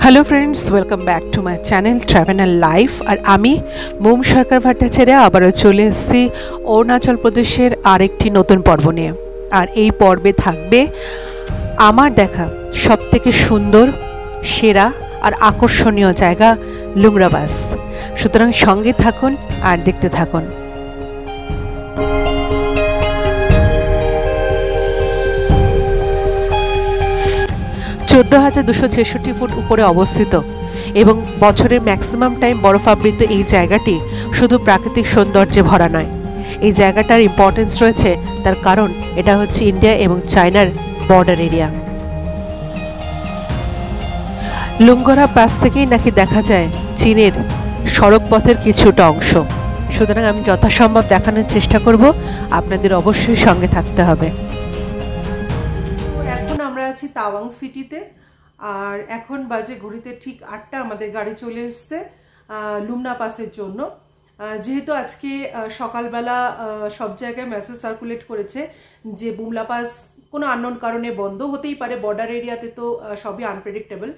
Hello friends welcome back to my channel travel and life और आमी मोम सरकार भट्टाचार्य आबारो चले एसेছি अरुणाचल प्रदेशेर आरेकटी नतून पर्व निये और এই পর্বে থাকবে আমার দেখা সবথেকে সুন্দর সেরা আর আকর্ষণীয় জায়গা লুংরা পাস। সুতরাং সঙ্গে থাকুন আর দেখতে থাকুন। 14,266 ফুট উপরে অবস্থিত এবং বছরের ম্যাক্সিমাম টাইম বরফাবৃত এই জায়গাটি শুধু প্রাকৃতিক সৌন্দর্যে ভরা নয়, এই জায়গাটার ইম্পর্টেন্স রয়েছে তার কারণ এটা হচ্ছে ইন্ডিয়া এবং চায়নার বর্ডার এরিয়া। লুঙ্গরা পাস থেকেই নাকি দেখা যায় চীনের সড়ক পথের কিছুটা অংশ। সুতরাং আমি যথাসম্ভব দেখানোর চেষ্টা করব, আপনাদের অবশ্যই সঙ্গে থাকতে হবে। আমরা আছি তাওয়াং সিটিতে আর এখন বাজে ঘড়িতে ঠিক 8টা। আমাদের গাড়ি চলে এসেছে লুমনা পাসের জন্য। যেহেতু আজকে সকালবেলা সব জায়গায় মেসেজ সার্কুলেট করেছে যে বুমলা পাস কোনো আননোন কারণে বন্ধ হতেই পারে, বর্ডার এরিয়াতে তো সবই আনপ্রেডিক্টেবল।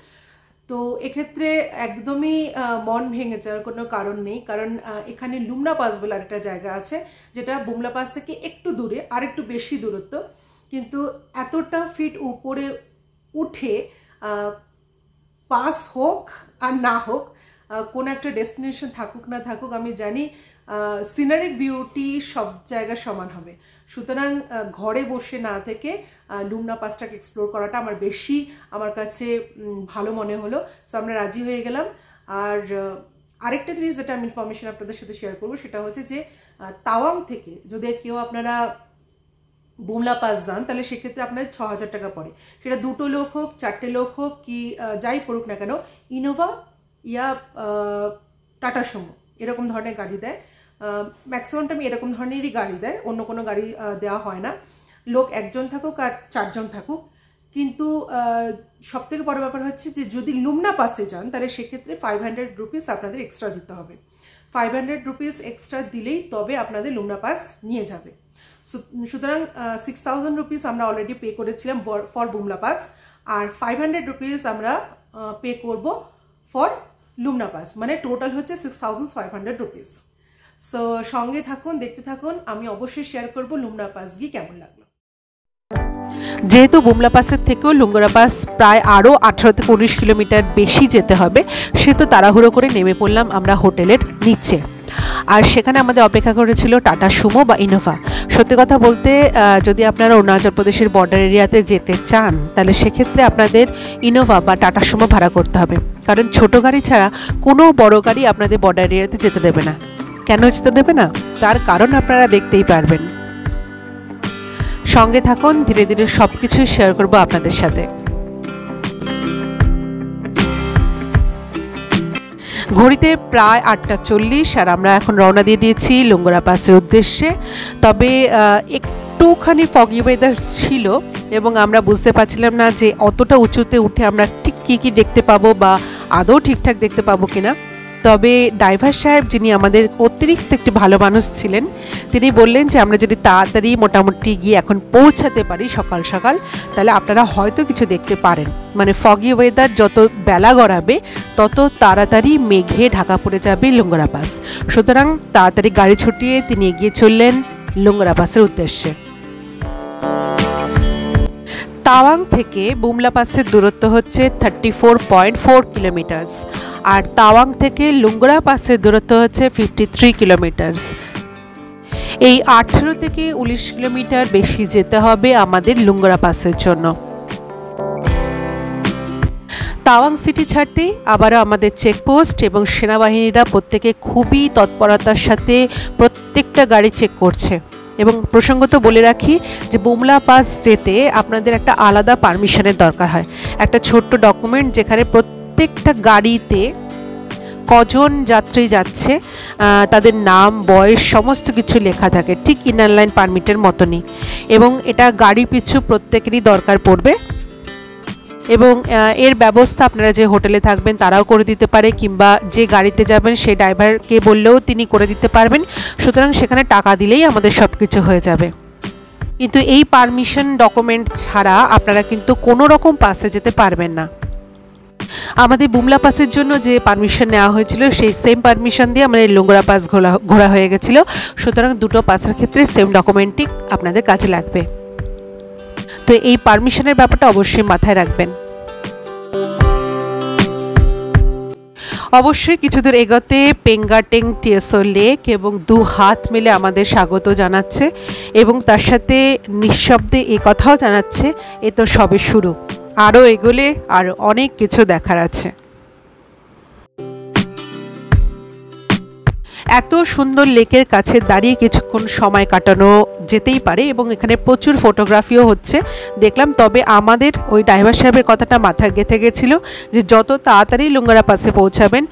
তো এক্ষেত্রে একদমই মন ভেঙে যাওয়ার কোনো কারণ নেই, কারণ এখানে লুমনা পাস বলে একটা জায়গা আছে যেটা বুমলা পাস থেকে একটু দূরে, আর একটু বেশি দূরত্ব, কিন্তু এতটা ফিট উপরে উঠে পাস হোক আর না হোক, কোনো একটা ডেস্টিনেশন থাকুক না থাকুক, আমি জানি সিনারিক বিউটি সব জায়গায় সমান হবে। সুতরাং ঘরে বসে না থেকে লুমনা পাসটাকে এক্সপ্লোর করাটা আমার কাছে ভালো মনে হলো। সো আমরা রাজি হয়ে গেলাম। আর আরেকটা জিনিস যেটা আমি ইনফরমেশন আপনাদের সাথে শেয়ার করবো সেটা হচ্ছে যে তাওয়াং থেকে যদি কেউ আপনারা বুমলা পাস যান তাহলে সেক্ষেত্রে আপনাদের 6,000 টাকা পড়ে। সেটা 2টো লোক হোক, 4টে লোক হোক, কি যাই পড়ুক না কেন, ইনোভা ইয়া টাটা সুমো এরকম ধরনের গাড়ি দেয়। ম্যাক্সিমাম টাইম এরকম ধরনেরই গাড়ি দেয়, অন্য কোনো গাড়ি দেওয়া হয় না। লোক একজন থাকুক আর 4 জন থাকুক। কিন্তু সবথেকে বড় ব্যাপার হচ্ছে যে যদি লুমনা পাসে যান তাহলে সেক্ষেত্রে 500 রুপিস আপনাদের এক্সট্রা দিতে হবে। 500 রুপিস এক্সট্রা দিলেই তবে আপনাদের লুমনা পাস নিয়ে যাবে। সুতরাং 6,000 রুপিস আমরা অলরেডি পে করেছিলাম ফর বুমলা পাস, আর 500 রুপিস আমরা পে করব ফর লুমনা পাস, মানে টোটাল হচ্ছে 6,500 রুপিস। সো সঙ্গে থাকুন, দেখতে থাকুন। আমি অবশ্যই শেয়ার করব লুমনা পাস গিয়ে কেমন লাগলো। যেহেতু বুমলা পাসের থেকেও লুঙ্গরা পাস প্রায় আরও 18 থেকে 19 কিলোমিটার বেশি যেতে হবে, সেহেতু তাড়াহুড়ো করে নেমে পড়লাম আমরা হোটেলের নিচে। আর সেখানে আমাদের অপেক্ষা করেছিল টাটা সুমো বা ইনোভা। সত্যি কথা বলতে যদি আপনারা অরুণাচল প্রদেশের বর্ডার এরিয়াতে যেতে চান তাহলে সেক্ষেত্রে আপনাদের ইনোভা বা টাটা সুমো ভাড়া করতে হবে, কারণ ছোট গাড়ি ছাড়া কোনো বড় গাড়ি আপনাদের বর্ডার এরিয়াতে যেতে দেবে না। কেন যেতে দেবে না তার কারণ আপনারা দেখতেই পারবেন। সঙ্গে থাকুন, ধীরে ধীরে সব কিছু শেয়ার করব আপনাদের সাথে। ঘড়িতে প্রায় 8:40 আর আমরা এখন রওনা দিয়ে দিয়েছি লুঙ্গরা পাসের উদ্দেশ্যে। তবে একটুখানি ফগি ওয়েদার ছিল এবং আমরা বুঝতে পারছিলাম না যে অতটা উঁচুতে উঠে আমরা ঠিক কী দেখতে পাবো বা আদৌ ঠিকঠাক দেখতে পাবো কিনা। তবে ড্রাইভার সাহেব, যিনি আমাদের অতিরিক্ত একটি ভালো মানুষ ছিলেন, তিনি বললেন যে আমরা যদি তাড়াতাড়ি মোটামুটি গিয়ে এখন পৌঁছাতে পারি সকাল সকাল তাহলে আপনারা হয়তো কিছু দেখতে পারেন। মানে ফগি ওয়েদার যত বেলা গড়াবে তত তাড়াতাড়ি মেঘে ঢাকা পড়ে যাবে লুঙ্গরা পাস। সুতরাং তাড়াতাড়ি গাড়ি ছুটিয়ে তিনি এগিয়ে চললেন লুঙ্গরা পাসের উদ্দেশ্যে। তাওয়াং থেকে বুমলা পাসের দূরত্ব হচ্ছে 34.4 কিলোমিটার আর তাওয়াং থেকে লুঙ্গরা পাসের দূরত্ব হচ্ছে 53 কিলোমিটার। এই 18 থেকে 19 কিলোমিটার বেশি যেতে হবে আমাদের লুঙ্গরা পাসের জন্য। তাওয়াং সিটি ছাড়তেই আবারও আমাদের চেকপোস্ট এবং সেনাবাহিনীরা প্রত্যেকে খুবই তৎপরতার সাথে প্রত্যেকটা গাড়ি চেক করছে। এবং প্রসঙ্গত বলে রাখি যে বুমলা পাস যেতে আপনাদের একটা আলাদা পারমিশনের দরকার হয়, একটা ছোট্ট ডকুমেন্ট যেখানে প্রত্যেকটা গাড়িতে কজন যাত্রী যাচ্ছে তাদের নাম, বয়স সমস্ত কিছু লেখা থাকে, ঠিক ইনার লাইন পারমিটের মতনই। এবং এটা গাড়ি পিছু প্রত্যেকেরই দরকার পড়বে এবং এর ব্যবস্থা আপনারা যে হোটেলে থাকবেন তারাও করে দিতে পারে, কিংবা যে গাড়িতে যাবেন সেই ড্রাইভারকে বললেও তিনি করে দিতে পারবেন। সুতরাং সেখানে টাকা দিলেই আমাদের সব কিছু হয়ে যাবে। কিন্তু এই পারমিশন ডকুমেন্ট ছাড়া আপনারা কিন্তু কোনো রকম পাসে যেতে পারবেন না। আমাদের বুমলা পাসের জন্য যে পারমিশন নেওয়া হয়েছিল সেই সেম পারমিশন দিয়ে আমাদের লুঙ্গরা পাস ঘোরা হয়ে গেছিলো। সুতরাং দুটো পাসের ক্ষেত্রে সেম ডকুমেন্টই আপনাদের কাজে লাগবে। তো এই পারমিশনের ব্যাপারটা অবশ্যই মাথায় রাখবেন। অবশ্যই কিছু দূর এগোতে পেঙ্গাটেং টিএসও লেক এবং দু হাত মিলে আমাদের স্বাগত জানাচ্ছে এবং তার সাথে নিঃশব্দে এ কথাও জানাচ্ছে এ তো সবে শুরু, আরও এগোলে আরও অনেক কিছু দেখার আছে। এত সুন্দর লেকের কাছে দাঁড়িয়ে কিছুক্ষণ সময় কাটানো যেতেই পারে এবং এখানে প্রচুর ফটোগ্রাফিও হচ্ছে দেখলাম। তবে আমাদের ওই ড্রাইভার সাহেবের কথাটা মাথায় গেঁথে গেছিলো যে যত তাড়াতাড়ি লুঙ্গরা পাসে পৌঁছাবেন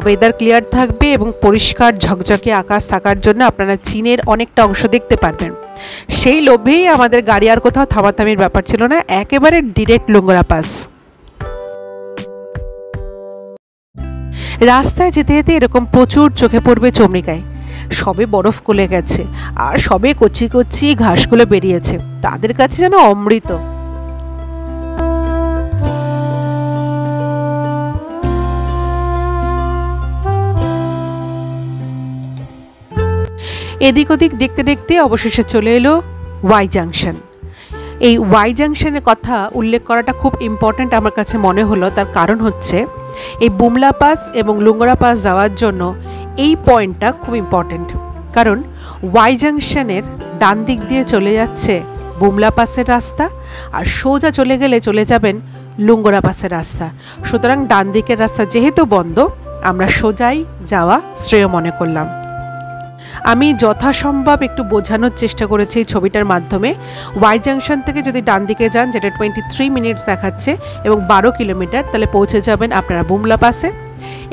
ওয়েদার ক্লিয়ার থাকবে এবং পরিষ্কার ঝকঝকে আকাশ থাকার জন্য আপনারা চীনের অনেকটা অংশ দেখতে পারবেন। সেই লোভেই আমাদের গাড়ি আর কোথাও থামাথামির ব্যাপার ছিল না, একেবারে ডিরেক্ট লুঙ্গরা পাস। রাস্তায় যেতে যেতে এরকম প্রচুর চোখে পড়বে চমড়িকায়, সবে বরফ গলে গেছে আর সবে কচি কচি ঘাসগুলো বেরিয়েছে, তাদের কাছে যেন অমৃত। এদিক ওদিক দেখতে দেখতে অবশেষে চলে এলো ওয়াই জাংশন। এই ওয়াই জাংশনের কথা উল্লেখ করাটা খুব ইম্পর্ট্যান্ট আমার কাছে মনে হলো। তার কারণ হচ্ছে এই বুমলা পাস এবং লুঙ্গরা পাস যাওয়ার জন্য এই পয়েন্টটা খুব ইম্পর্ট্যান্ট, কারণ ওয়াই জাংশনের ডান দিক দিয়ে চলে যাচ্ছে বুমলা পাসের রাস্তা আর সোজা চলে গেলে চলে যাবেন লুঙ্গরা পাসের রাস্তা। সুতরাং ডান দিকের রাস্তা যেহেতু বন্ধ আমরা সোজাই যাওয়া শ্রেয় মনে করলাম। আমি যথাসম্ভব একটু বোঝানোর চেষ্টা করেছি এই ছবিটার মাধ্যমে। ওয়াই জাংশন থেকে যদি ডান দিকে যান, যেটা 23 মিনিটস দেখাচ্ছে এবং 12 কিলোমিটার, তাহলে পৌঁছে যাবেন আপনারা বুমলা পাসে।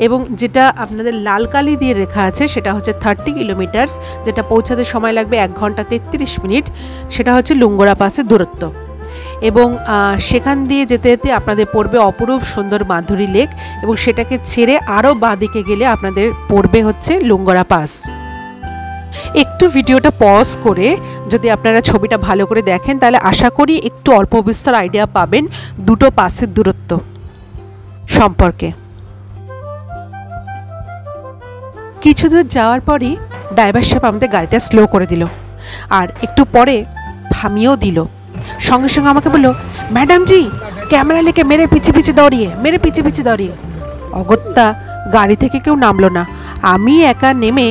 এবং যেটা আপনাদের লাল কালি দিয়ে রেখা আছে সেটা হচ্ছে 30 কিলোমিটার্স, যেটা পৌঁছাতে সময় লাগবে 1 ঘন্টা 33 মিনিট, সেটা হচ্ছে লুঙ্গরা পাসের দূরত্ব। এবং সেখান দিয়ে যেতে যেতে আপনাদের পড়বে অপরূপ সুন্দর মাধুরী লেক এবং সেটাকে ছেড়ে আরও বাঁ দিকে গেলে আপনাদের পড়বে হচ্ছে লুঙ্গরা পাস। একটু ভিডিওটা পজ করে যদি আপনারা ছবিটা ভালো করে দেখেন তাহলে আশা করি একটু অল্প বিস্তর আইডিয়া পাবেন দুটো পাসের দূরত্ব সম্পর্কে। কিছু দূর যাওয়ার পরই ড্রাইভার সাহেব আমাদের গাড়িটা স্লো করে দিল আর একটু পরে থামিয়েও দিল। সঙ্গে সঙ্গে আমাকে বললো, ম্যাডাম জি ক্যামেরা লেকে মেরে পিছে পিছে দৌড়িয়ে। অগত্যা গাড়ি থেকে কেউ নামলো না, আমি একা নেমে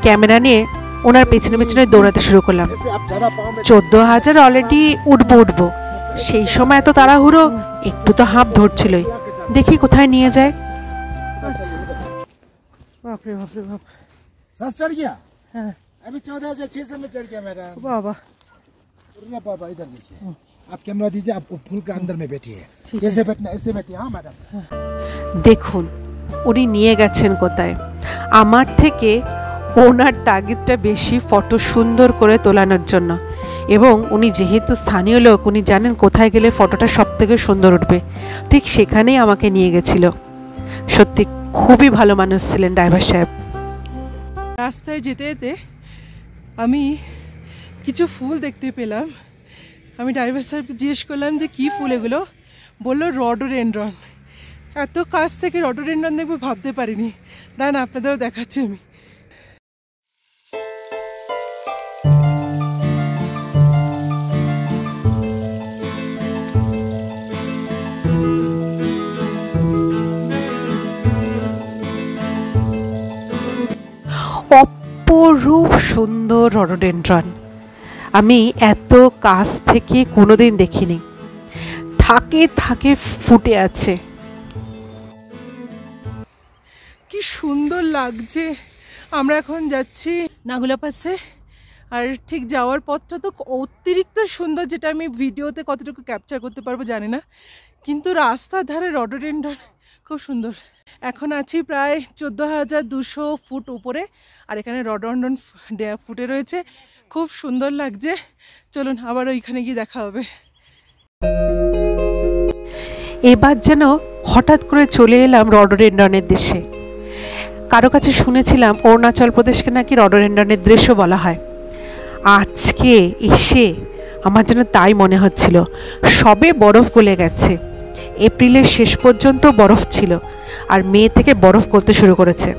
ক্যামেরা নিয়ে ওনার পেছনে পেছনে দৌড়াতে শুরু করলাম। 14,000 অলরেডি উঠবো, সেই সময় এত তাড়াহুড়ো, একটু তো হাঁপ ধরছিলই, দেখি কোথায় নিয়ে যায়। বাপরে বাপরে বাপ, सांस चढ़ गया। हाँ अभी 14,600 में चढ़ गया मैडम। बाबा बाबा इधर देखिए, आप कैमरा दीजिए, आप फूल के अंदर में बैठिए, जैसे बैठना ऐसे बैठिए। हाँ मैडम। দেখুন উনি নিয়ে গেছেন কোথায়। আমার থেকে ওনার তাগিদটা বেশি ফটো সুন্দর করে তোলানোর জন্য, এবং উনি যেহেতু স্থানীয় লোক উনি জানেন কোথায় গেলে ফটোটা সব থেকে সুন্দর উঠবে, ঠিক সেখানেই আমাকে নিয়ে গেছিল। সত্যি খুবই ভালো মানুষ ছিলেন ড্রাইভার সাহেব। রাস্তায় যেতে যেতে আমি কিছু ফুল দেখতে পেলাম। আমি ড্রাইভার সাহেবকে জিজ্ঞেস করলাম যে কী ফুল এগুলো, বললো রডোডেনড্রন। এত কাছ থেকে রডোডেনড্রন দেখবো ভাবতে পারিনি। দাঁড়ান আপনাদেরও দেখাচ্ছি আমি। অপরূপ সুন্দর রডোডেনড্রন আমি এত কাছ থেকে কোনোদিন দেখিনি, থাকে থাকে ফুটে আছে, কি সুন্দর লাগছে। আমরা এখন যাচ্ছি নাগুলা পাসে, আর ঠিক যাওয়ার পথটা তো অতিরিক্ত সুন্দর, যেটা আমি ভিডিওতে কতটুকু ক্যাপচার করতে পারবো জানি না, কিন্তু রাস্তার ধারে রডোডেনড্রন খুব সুন্দর। এখন আছি প্রায় 14,200 ফুট উপরে, আর এখানে রডোডেনড্রন ফুটে রয়েছে, খুব সুন্দর লাগছে। চলুন আবার ওইখানে গিয়ে দেখা হবে। এবার যেন হঠাৎ করে চলে এলাম রডোডেনড্রনের দেশে। কারো কাছে শুনেছিলাম অরুণাচল প্রদেশকে নাকি রডোডেনড্রনের দেশও বলা হয়। আজকে এসে আমার যেন তাই মনে হচ্ছিল। সবে বরফ গলে গেছে, এপ্রিলের শেষ পর্যন্ত বরফ ছিল, আর মে থেকে বরফ গলতে শুরু করেছে।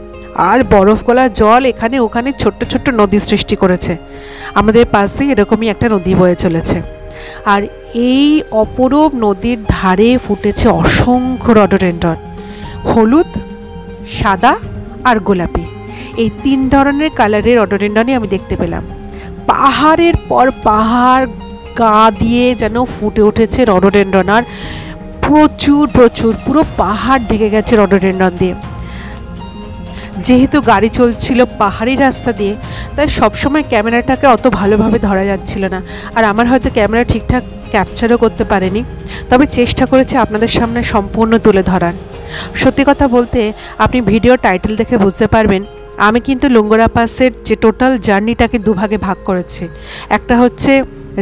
আর বরফ গলা জল এখানে ওখানে ছোট্ট ছোট্ট নদী সৃষ্টি করেছে। আমাদের পাশে এরকমই একটা নদী বয়ে চলেছে, আর এই অপরূপ নদীর ধারে ফুটেছে অসংখ্য রডোডেন্ড্রন, হলুদ, সাদা আর গোলাপি। এই 3 ধরনের কালারের রডোডেন্ড্রনই আমি দেখতে পেলাম। পাহাড়ের পর পাহাড় গা দিয়ে যেন ফুটে উঠেছে রডোডেন্ড্রন, আর প্রচুর প্রচুর পুরো পাহাড় ঢেকে গেছে রডোডেন্ড্রন দিয়ে। যেহেতু গাড়ি চলছিল পাহাড়ি রাস্তা দিয়ে, তাই সবসময় ক্যামেরাটাকে অত ভালোভাবে ধরা যাচ্ছিল না, আর আমার হয়তো ক্যামেরা ঠিকঠাক ক্যাপচারও করতে পারেনি, তবে চেষ্টা করেছি আপনাদের সামনে সম্পূর্ণ তুলে ধরার। সত্যি কথা বলতে, আপনি ভিডিও টাইটেল দেখে বুঝতে পারবেন আমি কিন্তু লুঙ্গরা পাসের যে টোটাল জার্নিটাকে দুভাগে ভাগ করেছি। একটা হচ্ছে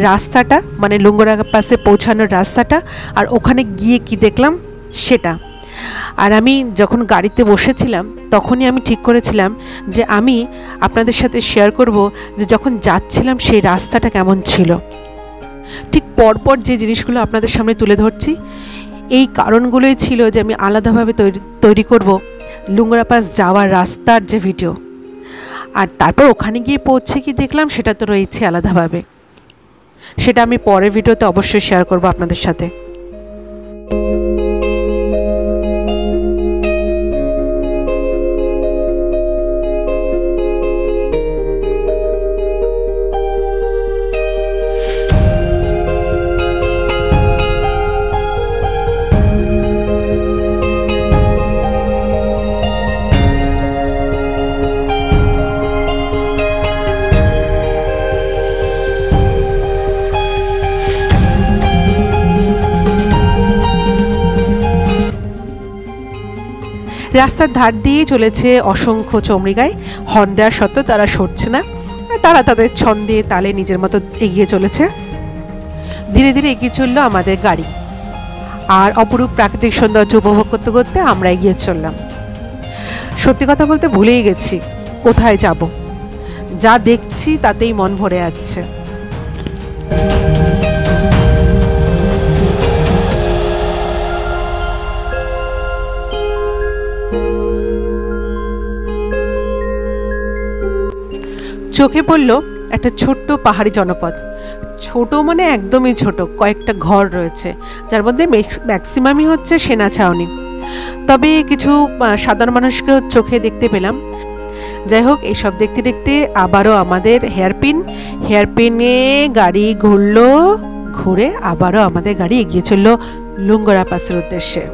রাস্তাটা, মানে লুঙ্গরা পাসে পৌঁছানোর রাস্তাটা, আর ওখানে গিয়ে কি দেখলাম সেটা। আর আমি যখন গাড়িতে বসেছিলাম তখনই আমি ঠিক করেছিলাম যে আমি আপনাদের সাথে শেয়ার করব যে যখন যাচ্ছিলাম সেই রাস্তাটা কেমন ছিল। ঠিক পরপর যে জিনিসগুলো আপনাদের সামনে তুলে ধরছি, এই কারণগুলোই ছিল যে আমি আলাদাভাবে তৈরি করব লুঙ্গরা পাস যাওয়ার রাস্তার যে ভিডিও। আর তারপর ওখানে গিয়ে পৌঁছে কি দেখলাম সেটা তো রয়েছে আলাদাভাবে, সেটা আমি পরের ভিডিওতে অবশ্যই শেয়ার করব আপনাদের সাথে। রাস্তার ধার দিয়ে চলেছে অসংখ্য চমড়িগাই। হর্ন দেওয়ার সত্ত্বেও তারা সরছে না, তারা তাদের ছন্দে তালে নিজের মতো এগিয়ে চলেছে। ধীরে ধীরে এগিয়ে চললো আমাদের গাড়ি, আর অপরূপ প্রাকৃতিক সৌন্দর্য উপভোগ করতে করতে আমরা এগিয়ে চললাম। সত্যি কথা বলতে ভুলেই গেছি কোথায় যাব, যা দেখছি তাতেই মন ভরে যাচ্ছে। চোখে পড়ল একটা ছোট্ট পাহাড়ি জনপদ। ছোট মানে একদমই ছোট, কয়েকটা ঘর রয়েছে, যার মধ্যে ম্যাক্সিমামই হচ্ছে সেনা ছাউনি। তবে কিছু সাধারণ মানুষকে চোখে দেখতে পেলাম। যাই হোক, এইসব দেখতে দেখতে আবারও আমাদের হেয়ারপিনে গাড়ি ঘুরলো, ঘুরে আবারও আমাদের গাড়ি এগিয়ে চললো লুঙ্গরা পাসের উদ্দেশ্যে।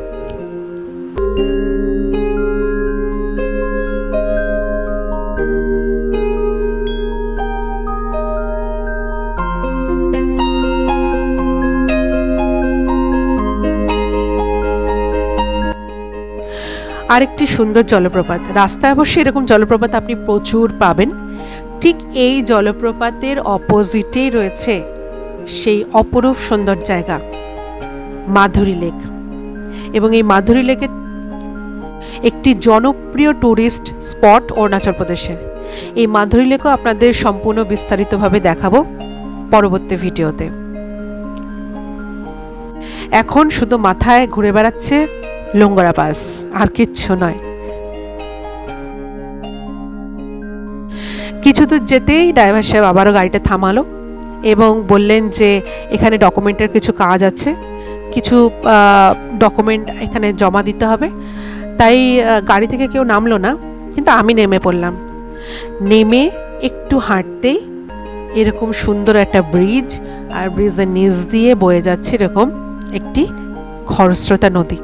আরেকটি সুন্দর জলপ্রপাত। রাস্তায় অবশ্যই এরকম জলপ্রপাত আপনি প্রচুর পাবেন। ঠিক এই জলপ্রপাতের অপোজিটেই রয়েছে সেই অপরূপ সুন্দর জায়গা মাধুরী লেক, এবং এই মাধুরী লেকের একটি জনপ্রিয় ট্যুরিস্ট স্পট অরুণাচল প্রদেশের। এই মাধুরী লেকও আপনাদের সম্পূর্ণ বিস্তারিতভাবে দেখাবো পরবর্তী ভিডিওতে। এখন শুধু মাথায় ঘুরে বেড়াচ্ছে লুঙ্গরা পাস, আর কিচ্ছু নয়। কিছু দূর যেতেই ড্রাইভার সাহেব আবারও গাড়িটা থামালো এবং বললেন যে এখানে ডকুমেন্টের কিছু কাজ আছে, কিছু ডকুমেন্ট এখানে জমা দিতে হবে। তাই গাড়ি থেকে কেউ নামলো না, কিন্তু আমি নেমে পড়লাম। নেমে একটু হাঁটতেই এরকম সুন্দর একটা ব্রিজ, আর ব্রিজের নিচ দিয়ে বয়ে যাচ্ছে এরকম একটি খরস্রোতা নদী।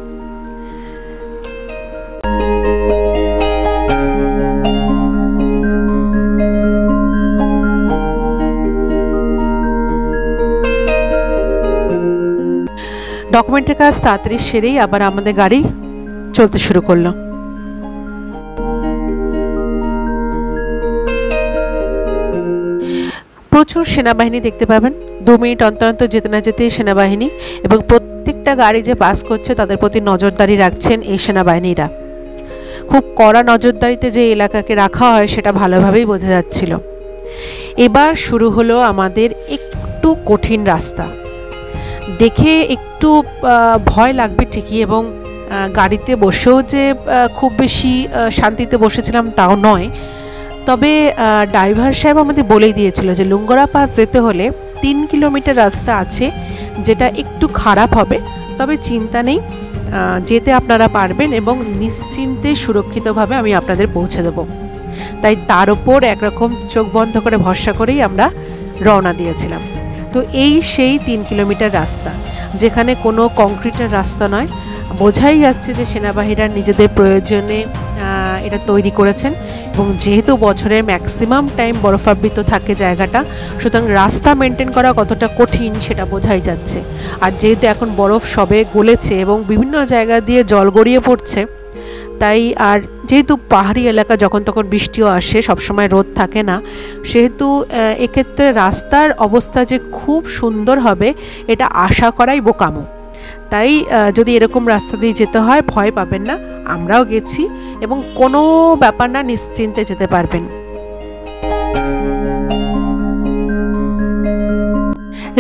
ডকুমেন্টের কাজ তাড়াতাড়ি সেরেই আবার আমাদের গাড়ি চলতে শুরু করলো। প্রচুর সেনাবাহিনী দেখতে পাবেন। 2 মিনিট অন্তর অন্তর যেতে না যেতেই সেনাবাহিনী, এবং প্রত্যেকটা গাড়ি যে পাস করছে তাদের প্রতি নজরদারি রাখছেন এই সেনাবাহিনীরা। খুব কড়া নজরদারিতে যে এলাকাকে রাখা হয় সেটা ভালোভাবেই বোঝা যাচ্ছিল। এবার শুরু হলো আমাদের একটু কঠিন রাস্তা। দেখে একটু ভয় লাগবে ঠিকই, এবং গাড়িতে বসেও যে খুব বেশি শান্তিতে বসেছিলাম তাও নয়। তবে ড্রাইভার সাহেব আমাদের বলেই দিয়েছিল যে লুঙ্গরা পাস যেতে হলে 3 কিলোমিটার রাস্তা আছে, যেটা একটু খারাপ হবে, তবে চিন্তা নেই, যেতে আপনারা পারবেন এবং নিশ্চিন্তে সুরক্ষিতভাবে আমি আপনাদের পৌঁছে দেব। তাই তার ওপর একরকম চোখ বন্ধ করে ভরসা করেই আমরা রওনা দিয়েছিলাম। তো এই সেই 3 কিলোমিটার রাস্তা, যেখানে কোনো কংক্রিটের রাস্তা নয়, বোঝাই যাচ্ছে যে সেনাবাহিনীরা নিজেদের প্রয়োজনে এটা তৈরি করেছেন, এবং যেহেতু বছরের ম্যাক্সিমাম টাইম বরফাবৃত থাকে জায়গাটা, সুতরাং রাস্তা মেনটেন করা কতটা কঠিন সেটা বোঝাই যাচ্ছে। আর যেহেতু এখন বরফ সবে গলেছে এবং বিভিন্ন জায়গা দিয়ে জল গড়িয়ে পড়ছে, তাই আর যেহেতু পাহাড়ি এলাকা যখন তখন বৃষ্টিও আসে, সবসময় রোদ থাকে না, সেহেতু এক্ষেত্রে রাস্তার অবস্থা যে খুব সুন্দর হবে এটা আশা করাই বোকামো। তাই যদি এরকম রাস্তা দিয়ে যেতে হয় ভয় পাবেন না, আমরাও গেছি এবং কোনো ব্যাপার না, নিশ্চিন্তে যেতে পারবেন।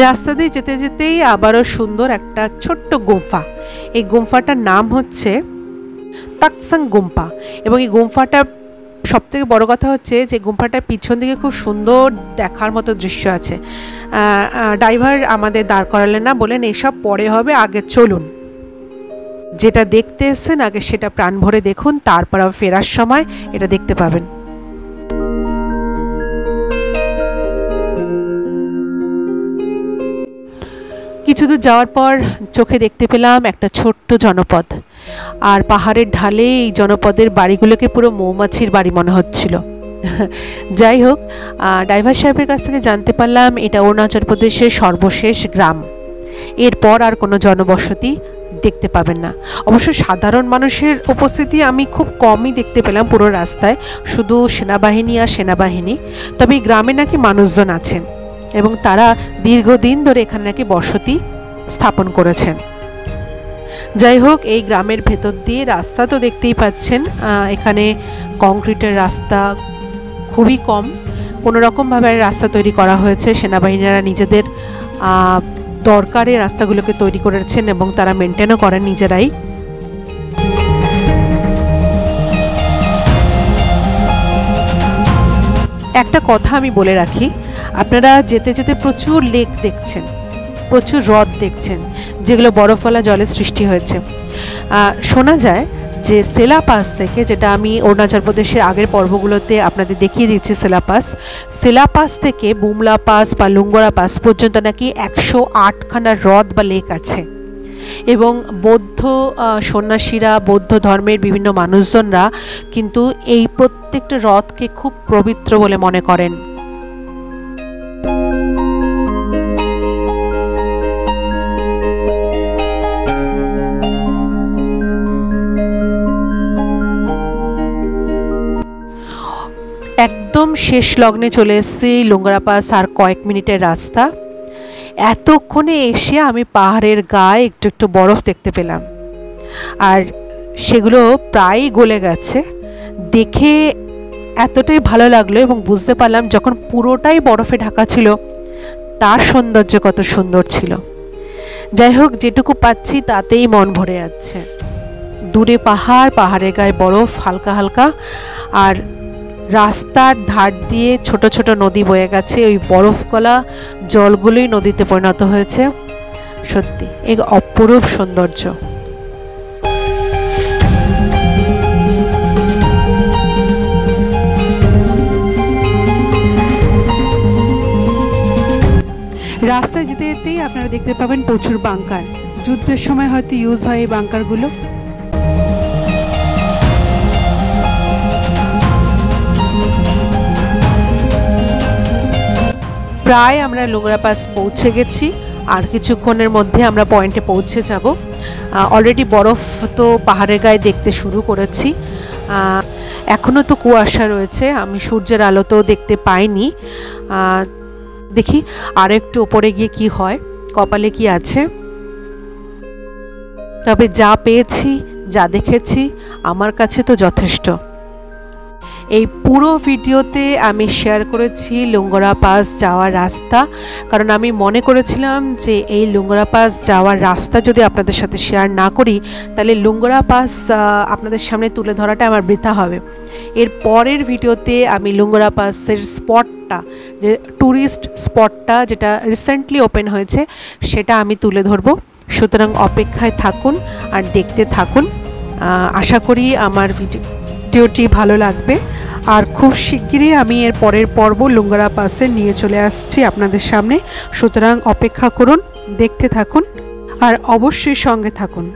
রাস্তা দিয়ে যেতে যেতেই আবারও সুন্দর একটা ছোট্ট গুম্ফা। এই গুম্ফাটার নাম হচ্ছে তাকসাং গুম্ফা, এবং এই গুম্ফাটা সবথেকে বড় কথা হচ্ছে যে গুম্ফাটার পিছন দিকে খুব সুন্দর দেখার মতো দৃশ্য আছে। ড্রাইভার আমাদের দাঁড় করালেন না, বলেন এসব পরে হবে, আগে চলুন, যেটা দেখতে এসেছেন আগে সেটা প্রাণ ভরে দেখুন, তারপর ফেরার সময় এটা দেখতে পাবেন। কিছু দূর যাওয়ার পর চোখে দেখতে পেলাম একটা ছোট্ট জনপদ, আর পাহাড়ের ঢালে এই জনপদের বাড়িগুলোকে পুরো মৌমাছির বাড়ি মনে হচ্ছিল। যাই হোক, ড্রাইভার সাহেবের কাছ থেকে জানতে পারলাম এটা অরুণাচল প্রদেশের সর্বশেষ গ্রাম, এরপর আর কোনো জনবসতি দেখতে পাবেন না। অবশ্য সাধারণ মানুষের উপস্থিতি আমি খুব কমই দেখতে পেলাম পুরো রাস্তায়, শুধু সেনাবাহিনী আর সেনাবাহিনী। তবে এই গ্রামে নাকি মানুষজন আছেন এবং তারা দীর্ঘদিন ধরে এখানে নাকি বসতি স্থাপন করেছেন। যাই হোক, এই গ্রামের ভেতর দিয়ে রাস্তা তো দেখতেই পাচ্ছেন, এখানে কংক্রিটের রাস্তা খুবই কম, কোনো রকমভাবে রাস্তা তৈরি করা হয়েছে। সেনাবাহিনীরা নিজেদের দরকারে রাস্তাগুলোকে তৈরি করেছেন এবং তারা মেনটেনও করেন নিজেরাই। একটা কথা আমি বলে রাখি, আপনারা যেতে যেতে প্রচুর লেক দেখছেন, প্রচুর হ্রদ দেখছেন, যেগুলো বরফওয়ালা জলের সৃষ্টি হয়েছে। শোনা যায় যে সেলা পাস থেকে, যেটা আমি অরুণাচল প্রদেশের আগের পর্বগুলোতে আপনাদের দেখিয়ে দিচ্ছি, সেলা পাস থেকে বুমলা পাস বা লুঙ্গরা পাস পর্যন্ত নাকি 108খানা হ্রদ বা লেক আছে, এবং বৌদ্ধ সন্ন্যাসীরা, বৌদ্ধ ধর্মের বিভিন্ন মানুষজনরা কিন্তু এই প্রত্যেকটা হ্রদকে খুব পবিত্র বলে মনে করেন। একদম শেষ লগ্নে চলে এসেছি লুঙ্গরা পাস, আর কয়েক মিনিটের রাস্তা। এতক্ষণে এসে আমি পাহাড়ের গায়ে একটু একটু বরফ দেখতে পেলাম, আর সেগুলো প্রায় গলে গেছে। দেখে এতটাই ভালো লাগলো এবং বুঝতে পারলাম যখন পুরোটাই বরফে ঢাকা ছিল তার সৌন্দর্য কত সুন্দর ছিল। যাই হোক, যেটুকু পাচ্ছি তাতেই মন ভরে যাচ্ছে। দূরে পাহাড়, পাহাড়ের গায়ে বরফ হালকা হালকা, আর রাস্তার ধার দিয়ে ছোট ছোট নদী বয়ে গেছে, ওই বরফ গলা জলগুলোই নদীতে পরিণত হয়েছে। সত্যি এক অপরূপ সৌন্দর্য। রাস্তায় যেতে যেতেই আপনারা দেখতে পাবেন প্রচুর বাংকার, যুদ্ধের সময় হয়তো ইউজ হয় এই বাংকারগুলো। প্রায় আমরা লুঙ্গরা পাস পৌঁছে গেছি, আর কিছুক্ষণের মধ্যে আমরা পয়েন্টে পৌঁছে যাব। অলরেডি বরফ তো পাহাড়ের গায়ে দেখতে শুরু করেছি, এখনও তো কুয়াশা রয়েছে, আমি সূর্যের আলো তো দেখতে পাইনি। দেখি আর একটু ওপরে গিয়ে কি হয়, কপালে কি আছে। তবে যা পেয়েছি, যা দেখেছি, আমার কাছে তো যথেষ্ট। এই পুরো ভিডিওতে আমি শেয়ার করেছি লুঙ্গরা পাস যাওয়ার রাস্তা, কারণ আমি মনে করেছিলাম যে এই লুঙ্গরা পাস যাওয়ার রাস্তা যদি আপনাদের সাথে শেয়ার না করি তাহলে লুঙ্গরা পাস আপনাদের সামনে তুলে ধরাটা আমার বৃথা হবে। এর পরের ভিডিওতে আমি লুঙ্গরা পাসের স্পটটা, যে ট্যুরিস্ট স্পটটা যেটা রিসেন্টলি ওপেন হয়েছে, সেটা আমি তুলে ধরবো। সুতরাং অপেক্ষায় থাকুন আর দেখতে থাকুন। আশা করি আমার ভিডিওটি ভালো লাগবে। আর খুব শিগগিরই আমি এর পরের পর্ব লুঙ্গরা পাসে নিয়ে চলে আসছি আপনাদের সামনে। সুতরাং অপেক্ষা করুন, দেখতে থাকুন আর অবশ্যই সঙ্গে থাকুন।